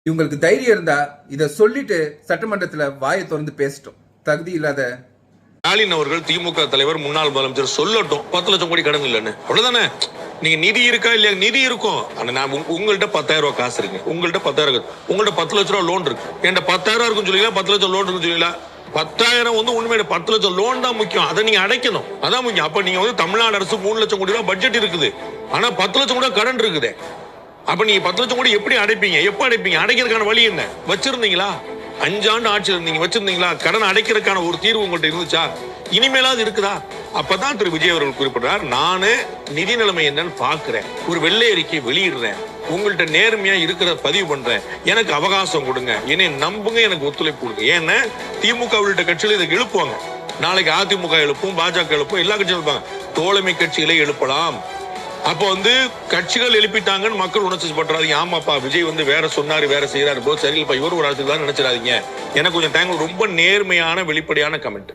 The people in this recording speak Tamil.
இவங்களுக்கு தைரியம் இருந்தா இத சொல்லிட்டு சட்டமன்றத்துல வாயை திறந்து பேசட்டும். தகுதி இல்லாத ஸ்டாலின் அவர்கள் திமுக தலைவர் முன்னாள் முதலமைச்சர் சொல்லட்டும் 10 லட்சம் கோடி கடன் இல்லைன்னு. அவ்வளவுதானே. நீங்க நிதி இருக்கா இல்லையா? நிதி இருக்கும். ஆனா நான் உங்கள்கிட்ட 10,000 ரூபாய் காசு இருக்கு, உங்கள்கிட்ட 10,000 இருக்கு, உங்கள்கிட்ட 10 லட்சம் ரூபாய் லோன் இருக்கு. என்கிட்ட 10,000 இருக்குன்னு சொல்லிங்களா, 10 லட்சம் லோன் இருக்குன்னு சொல்லிங்களா? 10,000 வந்து உண்மையில 10 லட்சம் லோன் தான் முக்கியம். அதை நீங்க அடைக்கணும், அதான் முக்கியம். அப்ப நீங்க வந்து தமிழ்நாடு அரசு 3 லட்சம் கோடி ரூபாய் பட்ஜெட் இருக்குது, ஆனா 10 லட்சம் கூட கடன் இருக்குது. அப்ப நீங்க 10 லட்சம் கோடி எப்படி அடைப்பீங்க? எப்ப அடைப்பீங்க? அடைக்கிறதுக்கான வழி என்ன வச்சிருந்தீங்களா? 5 ஆண்டு ஆட்சி இருந்தீங்க, வச்சிருந்தீங்களா? கடன் அடைக்கிறதுக்கான ஒரு தீர்வு உங்கள்கிட்ட இருந்துச்சா? இனிமேலாவது இருக்குதா? அப்பதான் திரு விஜய் அவர்கள் குறிப்பிடுறார், நானு நிதி நிலைமை என்னன்னு பாக்குறேன், ஒரு வெள்ளை அறிக்கை வெளியிடுறேன், உங்கள்கிட்ட நேர்மையா இருக்கிற பதிவு பண்றேன், எனக்கு அவகாசம் கொடுங்க, என்னை நம்புங்க, எனக்கு ஒத்துழைப்பு கொடுங்க. ஏன்னா திமுக உள்ளிட்ட கட்சிகள் இதை எழுப்புவாங்க. நாளைக்கு அதிமுக எழுப்பும், பாஜக எழுப்பும், எல்லா கட்சியும் எழுப்பாங்க. தோழமை கட்சிகளை எழுப்பலாம். அப்போ வந்து கட்சிகள் எழுப்பிட்டாங்கன்னு மக்கள் உணர்ச்சி பண்றாதீங்க. ஆமாப்பா விஜய் வந்து வேற சொன்னாரு, வேற செய்யறாரு, சரியில்லைப்பா இவரு ஒரு அரசு தான் நினைச்சிடாதீங்க. எனக்கு கொஞ்சம் தேங்க. ரொம்ப நேர்மையான வெளிப்படையான கமெண்ட்.